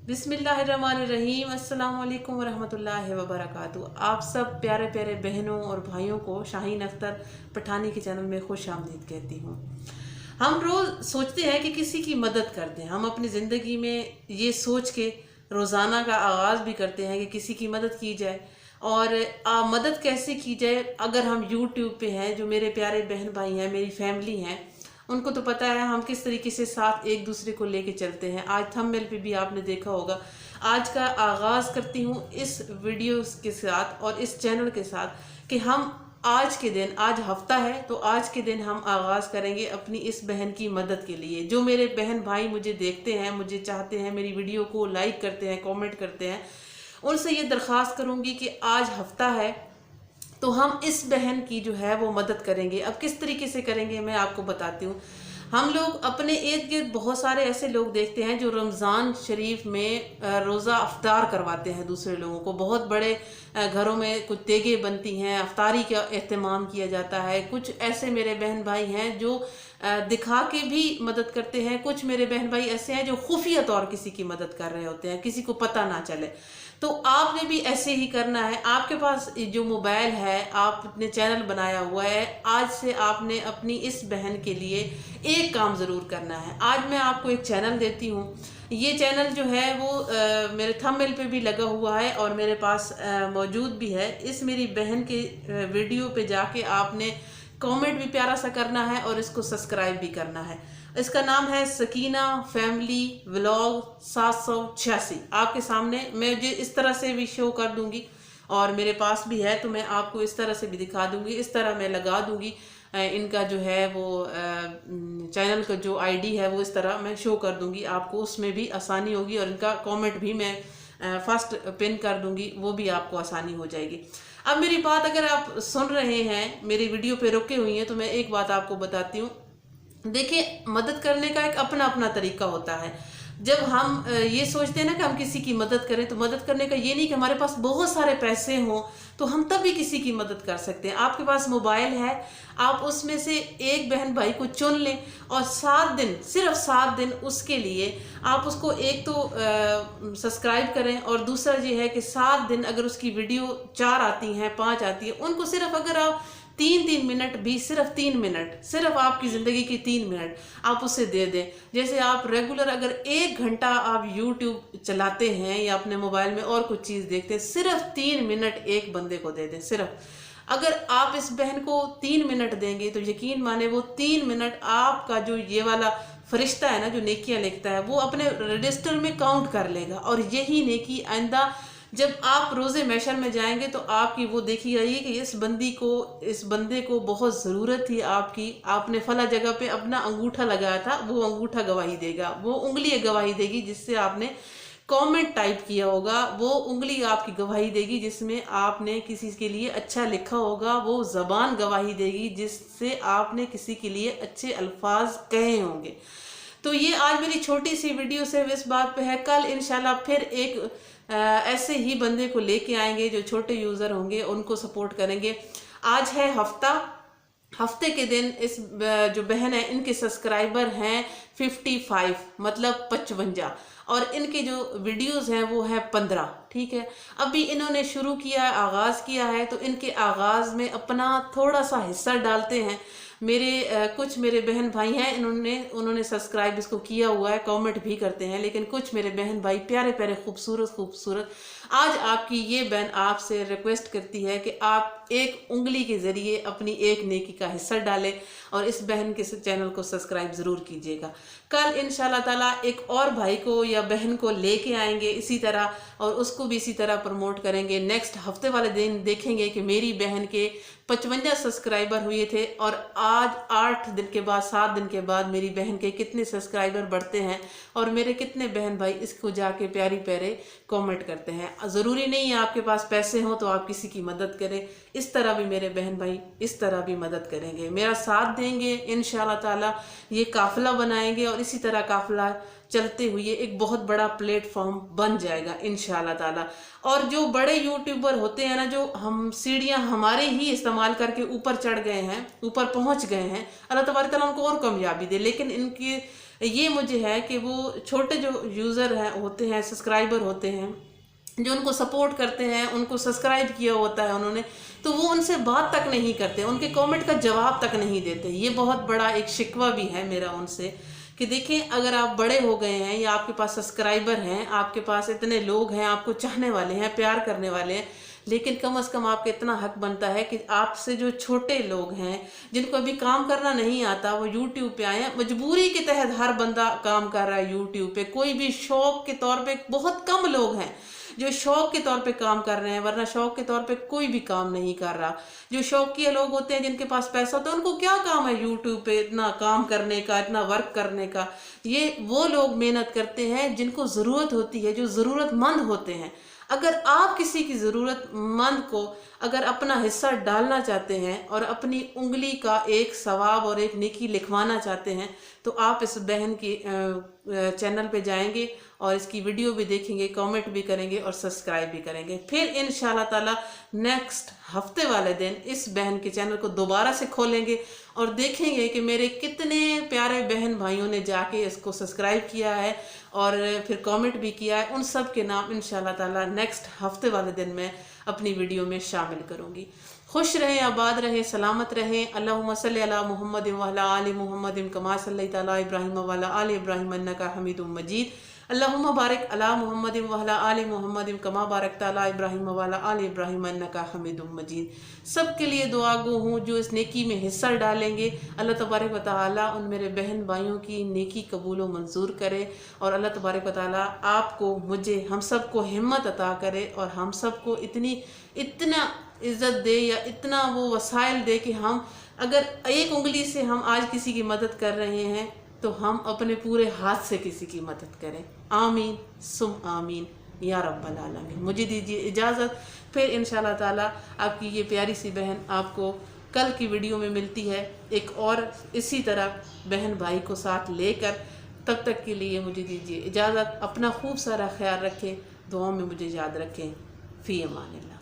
बिस्मिल्लाहिर्रहमानिर्रहीम। अस्सलाम वालेकुम वरहमतुल्लाहि वबरकातुहू। आप सब प्यारे प्यारे बहनों और भाइयों को शाहीन अख्तर पठानी के चैनल में खुश आमदीद कहती हूँ। हम रोज़ सोचते हैं कि किसी की मदद कर दें। हम अपनी ज़िंदगी में ये सोच के रोज़ाना का आगाज़ भी करते हैं कि किसी की मदद की जाए। और मदद कैसे की जाए? अगर हम यूट्यूब पे हैं, जो मेरे प्यारे बहन भाई हैं, मेरी फैमिली हैं, उनको तो पता है हम किस तरीके से साथ एक दूसरे को लेके चलते हैं। आज थंबनेल पे भी आपने देखा होगा। आज का आगाज़ करती हूँ इस वीडियो के साथ और इस चैनल के साथ कि हम आज के दिन, आज हफ्ता है तो आज के दिन हम आगाज़ करेंगे अपनी इस बहन की मदद के लिए। जो मेरे बहन भाई मुझे देखते हैं, मुझे चाहते हैं, मेरी वीडियो को लाइक करते हैं, कमेंट करते हैं, उनसे ये दरख्वास्त करूँगी कि आज हफ्ता है तो हम इस बहन की जो है वो मदद करेंगे। अब किस तरीके से करेंगे मैं आपको बताती हूँ। हम लोग अपने इर्द गिर्द बहुत सारे ऐसे लोग देखते हैं जो रमज़ान शरीफ में रोज़ा अफ्तार करवाते हैं दूसरे लोगों को। बहुत बड़े घरों में कुछ देगे बनती हैं, अफ्तारी का एहतमाम किया जाता है। कुछ ऐसे मेरे बहन भाई हैं जो दिखा के भी मदद करते हैं। कुछ मेरे बहन भाई ऐसे हैं जो खुफिया तौर किसी की मदद कर रहे होते हैं, किसी को पता ना चले। तो आपने भी ऐसे ही करना है। आपके पास जो मोबाइल है, आपने चैनल बनाया हुआ है, आज से आपने अपनी इस बहन के लिए एक काम ज़रूर करना है। आज मैं आपको एक चैनल देती हूँ। ये चैनल जो है वो मेरे थंबनेल पे भी लगा हुआ है और मेरे पास मौजूद भी है। इस मेरी बहन के वीडियो पे जाके आपने कमेंट भी प्यारा सा करना है और इसको सब्सक्राइब भी करना है। इसका नाम है सकीना फैमिली व्लॉग 786। आपके सामने मैं जो इस तरह से भी शो कर दूंगी और मेरे पास भी है तो मैं आपको इस तरह से भी दिखा दूंगी। इस तरह मैं लगा दूंगी इनका जो है वो चैनल का जो आईडी है वो इस तरह मैं शो कर दूंगी आपको। उसमें भी आसानी होगी और इनका कमेंट भी मैं फर्स्ट पिन कर दूंगी, वो भी आपको आसानी हो जाएगी। अब मेरी बात अगर आप सुन रहे हैं, मेरी वीडियो पे रुके हुई हैं, तो मैं एक बात आपको बताती हूँ। देखिए, मदद करने का एक अपना अपना तरीका होता है। जब हम ये सोचते हैं ना कि हम किसी की मदद करें, तो मदद करने का ये नहीं कि हमारे पास बहुत सारे पैसे हों तो हम तब भी किसी की मदद कर सकते हैं। आपके पास मोबाइल है, आप उसमें से एक बहन भाई को चुन लें और 7 दिन, सिर्फ 7 दिन उसके लिए आप उसको एक तो सब्सक्राइब करें और दूसरा ये है कि 7 दिन अगर उसकी वीडियो 4 आती हैं, 5 आती है, उनको सिर्फ अगर आप 3-3 मिनट भी, सिर्फ 3 मिनट, सिर्फ आपकी ज़िंदगी की 3 मिनट आप उसे दे दें। जैसे आप रेगुलर अगर 1 घंटा आप यूट्यूब चलाते हैं या अपने मोबाइल में और कुछ चीज़ देखते हैं, सिर्फ 3 मिनट एक बंदे को दे दें। सिर्फ अगर आप इस बहन को 3 मिनट देंगे तो यकीन माने वो 3 मिनट आपका जो ये वाला फरिश्ता है ना, जो नेकियां लिखता है, वो अपने रजिस्टर में काउंट कर लेगा। और यही नेकी आइंदा जब आप रोज़े महशर में जाएंगे तो आपकी वो देखी जाएगी कि इस बंदे को बहुत ज़रूरत थी आपकी, आपने फला जगह पे अपना अंगूठा लगाया था, वो अंगूठा गवाही देगा, वो उंगली गवाही देगी जिससे आपने कमेंट टाइप किया होगा, वो उंगली आपकी गवाही देगी जिसमें आपने किसी के लिए अच्छा लिखा होगा, वो ज़बान गवाही देगी जिससे आपने किसी के लिए अच्छे अल्फाज कहे होंगे। तो ये आज मेरी छोटी सी वीडियो सिर्फ इस बात पे है। कल इंशाल्लाह फिर एक ऐसे ही बंदे को लेके आएंगे जो छोटे यूज़र होंगे, उनको सपोर्ट करेंगे। आज है हफ्ता, हफ्ते के दिन इस जो बहन है इनके सब्सक्राइबर हैं 55, मतलब 55, और इनके जो वीडियोस हैं वो है 15। ठीक है, अभी इन्होंने शुरू किया है, आगाज़ किया है, तो इनके आगाज़ में अपना थोड़ा सा हिस्सा डालते हैं। कुछ मेरे बहन भाई हैं, उन्होंने सब्सक्राइब इसको किया हुआ है, कमेंट भी करते हैं, लेकिन कुछ मेरे बहन भाई प्यारे प्यारे खूबसूरत। आज आपकी ये बहन आपसे रिक्वेस्ट करती है कि आप एक उंगली के ज़रिए अपनी एक नेकी का हिस्सा डालें और इस बहन के चैनल को सब्सक्राइब ज़रूर कीजिएगा। कल इंशाल्लाह ताला एक और भाई को या बहन को लेके आएंगे इसी तरह, और उसको भी इसी तरह प्रमोट करेंगे। नेक्स्ट हफ्ते वाले दिन देखेंगे कि मेरी बहन के 55 सब्सक्राइबर हुए थे और आज 8 दिन के बाद, 7 दिन के बाद मेरी बहन के कितने सब्सक्राइबर बढ़ते हैं और मेरे कितने बहन भाई इसको जाके प्यारी प्यारे कमेंट करते हैं। ज़रूरी नहीं है आपके पास पैसे हों तो आप किसी की मदद करें, इस तरह भी मेरे बहन भाई इस तरह भी मदद करेंगे, मेरा साथ देंगे। इंशाल्लाह ताला ये काफ़िला बनाएंगे और इसी तरह काफ़िला चलते हुए एक बहुत बड़ा प्लेटफॉर्म बन जाएगा इंशाल्लाह ताला। और जो बड़े यूट्यूबर होते हैं ना, जो हम सीढ़ियां हमारे ही इस्तेमाल करके ऊपर चढ़ गए हैं, ऊपर पहुंच गए हैं, अल्लाह तबारक तआला उनको और कामयाबी दे, लेकिन इनकी یہ مجھے ہے کہ وہ چھوٹے جو یوزر ہیں ہوتے ہیں، سبسکرائبر ہوتے ہیں، جو ان کو سپورٹ کرتے ہیں، ان کو سبسکرائب کیا ہوتا ہے انہوں نے، تو وہ ان سے بات تک نہیں کرتے، ان کے کامنٹ کا جواب تک نہیں دیتے۔ یہ بہت بڑا ایک شکوہ بھی ہے میرا ان سے کہ دیکھیں اگر آپ بڑے ہو گئے ہیں یا آپ کے پاس سبسکرائبر ہیں، آپ کے پاس اتنے لوگ ہیں، آپ کو چاہنے والے ہیں، پیار کرنے والے ہیں، لیکن کم از کم آپ کا اتنا حق بنتا ہے کہ آپ سے جو چھوٹے لوگ ہیں جن کو ابھی کام کرنا نہیں آتا وہ یوٹیوب پہ آئے ہیں۔ مجبوری کے تحت ہر بندہ کام کر رہا ہے یوٹیوب پہ، کوئی بھی شوق کے طور پہ، بہت کم لوگ ہیں جو شوق کے طور پہ کام کر رہے ہیں، ورنہ شوق کے طور پہ کوئی بھی کام نہیں کر رہا۔ جو شوقیہ لوگ ہوتے ہیں جن کے پاس پیسہ ہوتا ہے ان کو کیا کام ہے یوٹیوب پہ اتنا کام کرنے کا، اتنا ورک کرنے کا؟ یہ وہ لوگ محنت کرتے ہیں جن کو ضرورت ہوتی ہے، جو ضرورت مند ہوتے ہیں۔ اگر آپ کسی کی ضرورت مند کو اگر اپنا حصہ ڈالنا چاہتے ہیں اور اپنی انگلی کا ایک ثواب اور ایک نیکی لکھوانا چاہتے ہیں تو آپ اس بہن کی چینل پہ جائیں گے اور اس کی ویڈیو بھی دیکھیں گے، کامنٹ بھی کریں گے اور سبسکرائب بھی کریں گے۔ پھر انشاءاللہ تعالی نیکسٹ ہفتے والے دن اس بہن کے چینل کو دوبارہ سے کھولیں گے اور دیکھیں گے کہ میرے کتنے پیارے بہن بھائیوں نے جا کے اس کو سبسکرائب کیا ہے اور پھر کامنٹ بھی کیا ہے۔ ان سب کے نام انشاءاللہ تعالی نیکسٹ ہفتے والے دن میں اپنی ویڈیو میں شامل کروں گی۔ خوش رہیں، آباد رہیں، سلامت رہیں۔ اللہم صلی علی محمد وعلی آل محمد کما صلیت علی ابراہیم وعلی آل ابراہیم انک حمید مجید۔ اللہم بارک علی محمد وعلی آل محمد کما بارکت علی ابراہیم وعلی آل ابراہیم انک حمید مجید۔ سب کے لیے دعا گو ہوں جو اس نیکی میں حصہ ڈالیں گے، اللہ تبارک و تعالی ان میرے بہن بھائیوں کی نیکی قبول و منظور کرے، اور اللہ تبارک و تعالی آپ کو، مجھے، ہم سب کو ہمت عطا کرے اور ہم سب کو اتنا عزت دے یا اتنا وہ وسائل دے کہ ہم اگر ایک انگلی سے ہم آج کسی کی مدد کر رہے ہیں تو ہم اپنے پورے ہاتھ سے کسی کی مدد کریں۔ آمین سم آمین یا رب العالمین۔ مجھے دیجیے اجازت، پھر انشاءاللہ تعالی آپ کی یہ پیاری سی بہن آپ کو کل کی ویڈیو میں ملتی ہے ایک اور اسی طرح بہن بھائی کو ساتھ لے کر۔ تب تک کے لیے مجھے دیجیے اجازت، اپنا خوب سارا خیال رکھیں، دعاؤں میں مجھے یاد رکھیں۔ فی امان اللہ۔